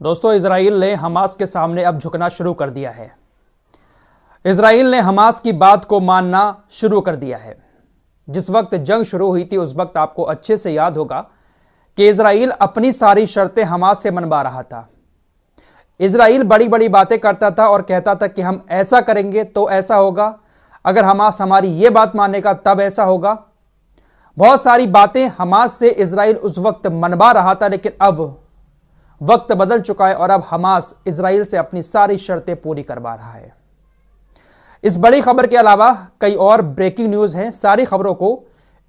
दोस्तों, इजराइल ने हमास के सामने अब झुकना शुरू कर दिया है। इजराइल ने हमास की बात को मानना शुरू कर दिया है। जिस वक्त जंग शुरू हुई थी उस वक्त आपको अच्छे से याद होगा कि इजराइल अपनी सारी शर्तें हमास से मनवा रहा था। इजराइल बड़ी बड़ी बातें करता था और कहता था कि हम ऐसा करेंगे तो ऐसा होगा, अगर हमास हमारी ये बात मानेगा तब ऐसा होगा। बहुत सारी बातें हमास से इजराइल उस वक्त मनवा रहा था, लेकिन अब वक्त बदल चुका है और अब हमास इजराइल से अपनी सारी शर्तें पूरी करवा रहा है। इस बड़ी खबर के अलावा कई और ब्रेकिंग न्यूज हैं। सारी खबरों को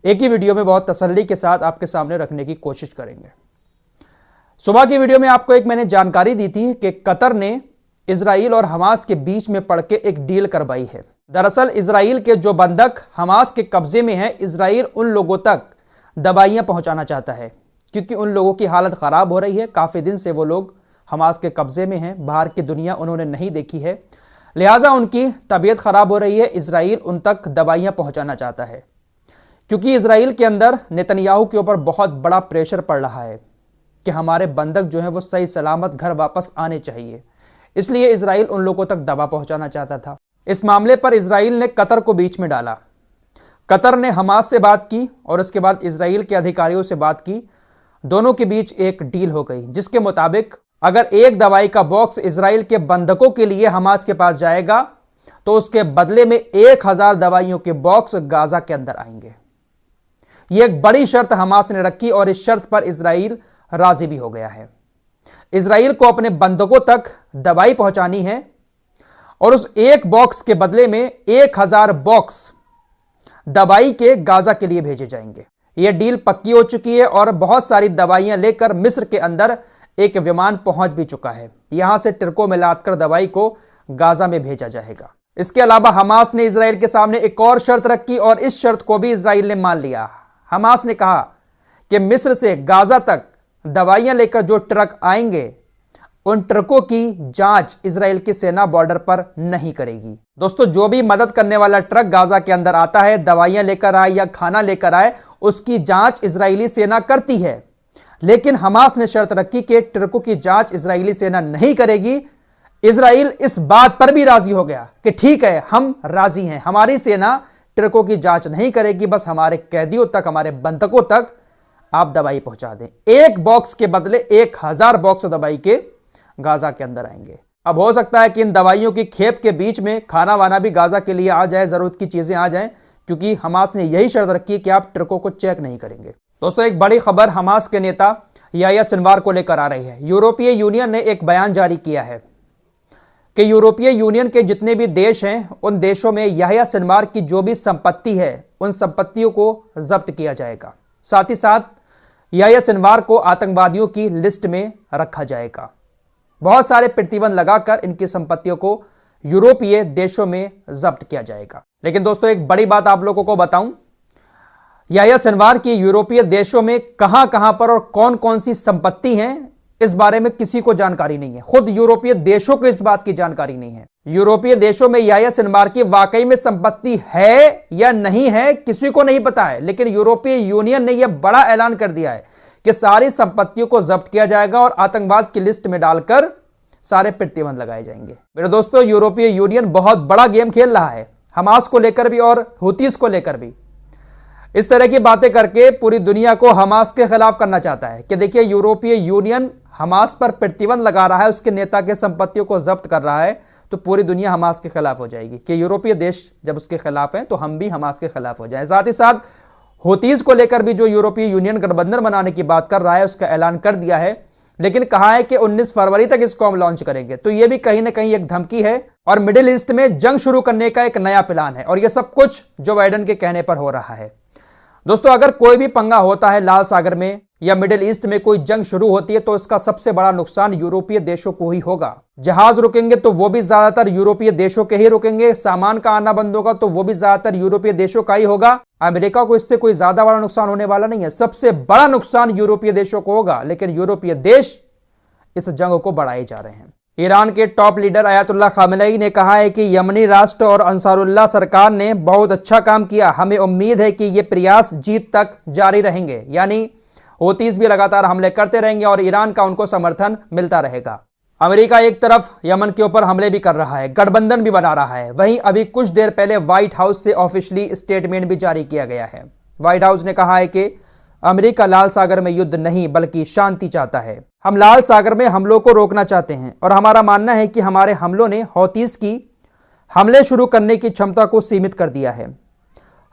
एक ही वीडियो में बहुत तसल्ली के साथ आपके सामने रखने की कोशिश करेंगे। सुबह की वीडियो में आपको मैंने जानकारी दी थी कि कतर ने इजराइल और हमास के बीच में पड़ के एक डील करवाई है। दरअसल इजराइल के जो बंधक हमास के कब्जे में हैं, इजराइल उन लोगों तक दवाइयां पहुंचाना चाहता है, क्योंकि उन लोगों की हालत खराब हो रही है। काफी दिन से वो लोग हमास के कब्जे में हैं, बाहर की दुनिया उन्होंने नहीं देखी है, लिहाजा उनकी तबीयत खराब हो रही है। इजराइल उन तक दवाइयां पहुंचाना चाहता है, क्योंकि इजराइल के अंदर नेतन्याहू के ऊपर बहुत बड़ा प्रेशर पड़ रहा है कि हमारे बंधक जो हैं वो सही सलामत घर वापस आने चाहिए। इसलिए इजराइल उन लोगों तक दवा पहुंचाना चाहता था। इस मामले पर इजराइल ने कतर को बीच में डाला। कतर ने हमास से बात की और उसके बाद इजराइल के अधिकारियों से बात की। दोनों के बीच एक डील हो गई, जिसके मुताबिक अगर एक दवाई का बॉक्स इजराइल के बंधकों के लिए हमास के पास जाएगा तो उसके बदले में 1000 दवाइयों के बॉक्स गाजा के अंदर आएंगे। यह एक बड़ी शर्त हमास ने रखी और इस शर्त पर इजराइल राजी भी हो गया है। इजराइल को अपने बंधकों तक दवाई पहुंचानी है और उस एक बॉक्स के बदले में 1000 बॉक्स दवाई के गाजा के लिए भेजे जाएंगे। यह डील पक्की हो चुकी है और बहुत सारी दवाइयां लेकर मिस्र के अंदर एक विमान पहुंच भी चुका है। यहां से ट्रकों में लादकर दवाई को गाजा में भेजा जाएगा। इसके अलावा हमास ने इजराइल के सामने एक और शर्त रखी और इस शर्त को भी इजराइल ने मान लिया। हमास ने कहा कि मिस्र से गाजा तक दवाइयां लेकर जो ट्रक आएंगे उन ट्रकों की जांच इजराइल की सेना बॉर्डर पर नहीं करेगी। दोस्तों, जो भी मदद करने वाला ट्रक गाजा के अंदर आता है, दवाइयां लेकर आए या खाना लेकर आए, उसकी जांच इजरायली सेना करती है। लेकिन हमास ने शर्त रखी कि ट्रकों की जांच इजरायली सेना नहीं करेगी। इजराइल इस बात पर भी राजी हो गया कि ठीक है, हम राजी हैं, हमारी सेना ट्रकों की जांच नहीं करेगी, बस हमारे कैदियों तक, हमारे बंधकों तक आप दवाई पहुंचा दें। एक बॉक्स के बदले 1000 बॉक्स दवाई के गाजा के अंदर आएंगे। अब हो सकता है कि इन दवाइयों की खेप के बीच में खाना वाना भी गाजा के लिए आ जाए, जरूरत की चीजें आ जाएं, क्योंकि हमास ने यही शर्त रखी है कि आप ट्रकों को चेक नहीं करेंगे। दोस्तों, एक बड़ी खबर हमास के नेता याह्या सिनवार को लेकर आ रही है। यूरोपीय यूनियन ने एक बयान जारी किया है कि यूरोपीय यूनियन के जितने भी देश हैं उन देशों में याह्या सिनवार की जो भी संपत्ति है उन संपत्तियों को जब्त किया जाएगा। साथ ही साथ याह्या सिनवार को आतंकवादियों की लिस्ट में रखा जाएगा। बहुत सारे प्रतिबंध लगाकर इनकी संपत्तियों को यूरोपीय देशों में जब्त किया जाएगा। लेकिन दोस्तों, एक बड़ी बात आप लोगों को बताऊं, याह्या सिनवार की यूरोपीय देशों में कहां कहां पर और कौन कौन सी संपत्ति हैं, इस बारे में किसी को जानकारी नहीं है। खुद यूरोपीय देशों को इस बात की जानकारी नहीं है। यूरोपीय देशों में याह्या सिनवार की वाकई में संपत्ति है या नहीं है, किसी को नहीं पता है। लेकिन यूरोपीय यूनियन ने यह बड़ा ऐलान कर दिया है कि सारी संपत्तियों को जब्त किया जाएगा और आतंकवाद की लिस्ट में डालकर सारे प्रतिबंध लगाए जाएंगे। मेरे दोस्तों, यूरोपीय यूनियन बहुत बड़ा गेम खेल रहा है, हमास को लेकर भी और हुतीस को लेकर भी। इस तरह की बातें करके पूरी दुनिया को हमास के खिलाफ करना चाहता है कि देखिए, यूरोपीय यूनियन हमास पर प्रतिबंध लगा रहा है, उसके नेता के संपत्तियों को जब्त कर रहा है, तो पूरी दुनिया हमास के खिलाफ हो जाएगी कि यूरोपीय देश जब उसके खिलाफ हैं तो हम भी हमास के खिलाफ हो जाए। साथ ही साथ हुतीस को लेकर भी जो यूरोपीय यूनियन गठबंधन बनाने की बात कर रहा है उसका ऐलान कर दिया है, लेकिन कहा है कि 19 फरवरी तक इसको हम लॉन्च करेंगे। तो यह भी कहीं ना कहीं एक धमकी है और मिडिल ईस्ट में जंग शुरू करने का एक नया प्लान है और यह सब कुछ जो बाइडेन के कहने पर हो रहा है। दोस्तों, अगर कोई भी पंगा होता है लाल सागर में या मिडिल ईस्ट में कोई जंग शुरू होती है तो इसका सबसे बड़ा नुकसान यूरोपीय देशों को ही होगा। जहाज रुकेंगे तो वो भी ज्यादातर यूरोपीय देशों के ही रुकेंगे, सामान का आना बंद होगा तो वो भी ज्यादातर यूरोपीय देशों का ही होगा। अमेरिका को इससे कोई ज्यादा बड़ा नुकसान होने वाला नहीं है, सबसे बड़ा नुकसान यूरोपीय देशों को होगा। लेकिन यूरोपीय देश इस जंग को बढ़ाए जा रहे हैं। ईरान के टॉप लीडर अयातुल्लाह खामेनेई ने कहा है कि यमनी राष्ट्र और अंसारुल्लाह सरकार ने बहुत अच्छा काम किया, हमें उम्मीद है कि ये प्रयास जीत तक जारी रहेंगे। यानी हूतीज भी लगातार हमले करते रहेंगे और ईरान का उनको समर्थन मिलता रहेगा। अमेरिका एक तरफ यमन के ऊपर हमले भी कर रहा है, गठबंधन भी बना रहा है। वहीं अभी कुछ देर पहले व्हाइट हाउस से ऑफिशियली स्टेटमेंट भी जारी किया गया है। व्हाइट हाउस ने कहा है कि अमेरिका लाल सागर में युद्ध नहीं बल्कि शांति चाहता है। हम लाल सागर में हमलों को रोकना चाहते हैं और हमारा मानना है कि हमारे हमलों ने हौतीस की हमले शुरू करने की क्षमता को सीमित कर दिया है।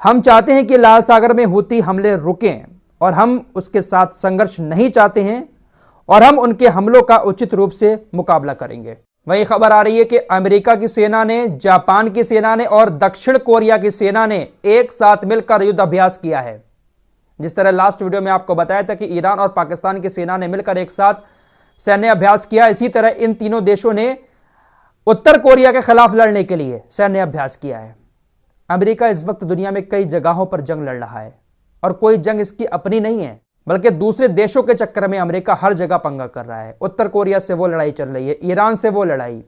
हम चाहते हैं कि लाल सागर में हूती हमले रुकें और हम उसके साथ संघर्ष नहीं चाहते हैं और हम उनके हमलों का उचित रूप से मुकाबला करेंगे। वही खबर आ रही है कि अमेरिका की सेना ने, जापान की सेना ने और दक्षिण कोरिया की सेना ने एक साथ मिलकर युद्ध अभ्यास किया है। जिस तरह लास्ट वीडियो में आपको बताया था कि ईरान और पाकिस्तान की सेना ने मिलकर एक साथ सैन्य अभ्यास किया, इसी तरह इन तीनों देशों ने उत्तर कोरिया के खिलाफ लड़ने के लिए सैन्य अभ्यास किया है। अमेरिका इस वक्त दुनिया में कई जगहों पर जंग लड़ रहा है और कोई जंग इसकी अपनी नहीं है, बल्कि दूसरे देशों के चक्कर में अमेरिका हर जगह पंगा कर रहा है। उत्तर कोरिया से वो लड़ाई चल रही है, ईरान से वो लड़ाई,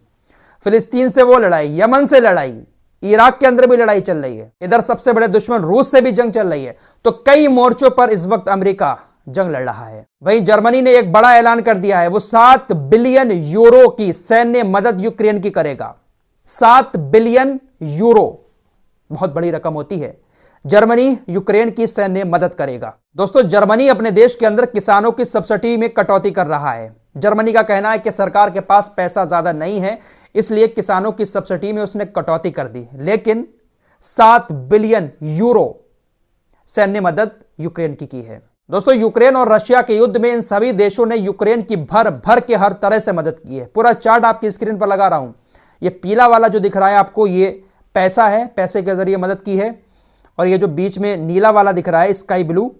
फिलिस्तीन से वो लड़ाई, यमन से लड़ाई, इराक के अंदर भी लड़ाई चल रही है। इधर सबसे बड़े दुश्मन रूस से भी जंग चल रही है। तो कई मोर्चों पर इस वक्त अमेरिका जंग लड़ रहा है। वहीं जर्मनी ने एक बड़ा ऐलान कर दिया है, वो 7 बिलियन यूरो की सैन्य मदद यूक्रेन की करेगा। 7 बिलियन यूरो बहुत बड़ी रकम होती है। जर्मनी यूक्रेन की सैन्य मदद करेगा। दोस्तों, जर्मनी अपने देश के अंदर किसानों की सब्सिडी में कटौती कर रहा है। जर्मनी का कहना है कि सरकार के पास पैसा ज्यादा नहीं है, इसलिए किसानों की सब्सिडी में उसने कटौती कर दी, लेकिन 7 बिलियन यूरो सैन्य मदद यूक्रेन की है। दोस्तों, यूक्रेन और रशिया के युद्ध में इन सभी देशों ने यूक्रेन की भर भर के हर तरह से मदद की है। पूरा चार्ट आपकी स्क्रीन पर लगा रहा हूं। ये पीला वाला जो दिख रहा है आपको, ये पैसा है, पैसे के जरिए मदद की है। और ये जो बीच में नीला वाला दिख रहा है, स्काई ब्लू,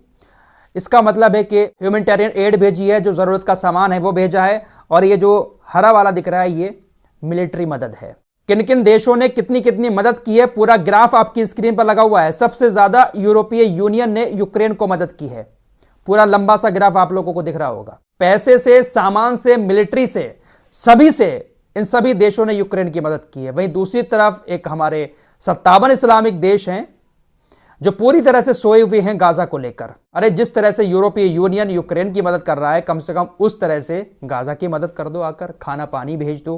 इसका मतलब है कि ह्यूमैनिटेरियन एड भेजी है, जो जरूरत का सामान है वो भेजा है। और ये जो हरा वाला दिख रहा है, ये मिलिट्री मदद है। किन किन देशों ने कितनी कितनी मदद की है, पूरा ग्राफ आपकी स्क्रीन पर लगा हुआ है। सबसे ज्यादा यूरोपीय यूनियन ने यूक्रेन को मदद की है। पूरा लंबा सा ग्राफ आप लोगों को दिख रहा होगा। पैसे से, सामान से, मिलिट्री से, सभी से इन सभी देशों ने यूक्रेन की मदद की है। वहीं दूसरी तरफ एक हमारे 57 इस्लामिक देश हैं जो पूरी तरह से सोए हुए हैं गाजा को लेकर। अरे जिस तरह से यूरोपीय यूनियन यूक्रेन की मदद कर रहा है, कम से कम उस तरह से गाजा की मदद कर दो, आकर खाना पानी भेज दो,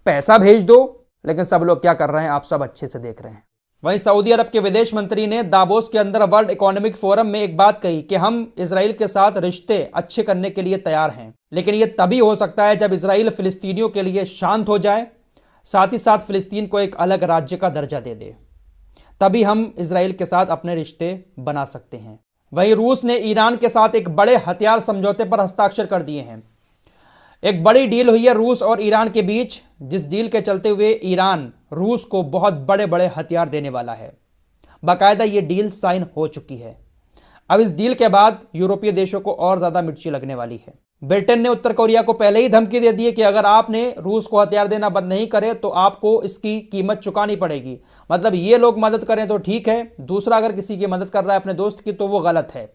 पैसा भेज दो। लेकिन सब लोग क्या कर रहे हैं, आप सब अच्छे से देख रहे हैं। वहीं सऊदी अरब के विदेश मंत्री ने दावोस के अंदर वर्ल्ड इकोनॉमिक फोरम में एक बात कही कि हम इजराइल के साथ रिश्ते अच्छे करने के लिए तैयार हैं, लेकिन यह तभी हो सकता है जब इजराइल फिलिस्तीनियों के लिए शांत हो जाए, साथ ही साथ फिलिस्तीन को एक अलग राज्य का दर्जा दे दे, तभी हम इजराइल के साथ अपने रिश्ते बना सकते हैं। वहीं रूस ने ईरान के साथ एक बड़े हथियार समझौते पर हस्ताक्षर कर दिए हैं। एक बड़ी डील हुई है रूस और ईरान के बीच, जिस डील के चलते हुए ईरान रूस को बहुत बड़े बड़े हथियार देने वाला है। बाकायदा ये डील साइन हो चुकी है। अब इस डील के बाद यूरोपीय देशों को और ज्यादा मिर्ची लगने वाली है। ब्रिटेन ने उत्तर कोरिया को पहले ही धमकी दे दी है कि अगर आपने रूस को हथियार देना बंद नहीं करे तो आपको इसकी कीमत चुकानी पड़ेगी। मतलब ये लोग मदद करें तो ठीक है, दूसरा अगर किसी की मदद कर रहा है अपने दोस्त की तो वो गलत है।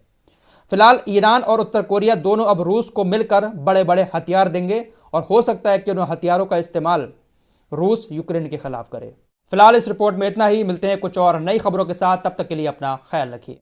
फिलहाल ईरान और उत्तर कोरिया दोनों अब रूस को मिलकर बड़े बड़े हथियार देंगे और हो सकता है कि उन हथियारों का इस्तेमाल रूस यूक्रेन के खिलाफ करे। फिलहाल इस रिपोर्ट में इतना ही। मिलते हैं कुछ और नई खबरों के साथ, तब तक के लिए अपना ख्याल रखिए।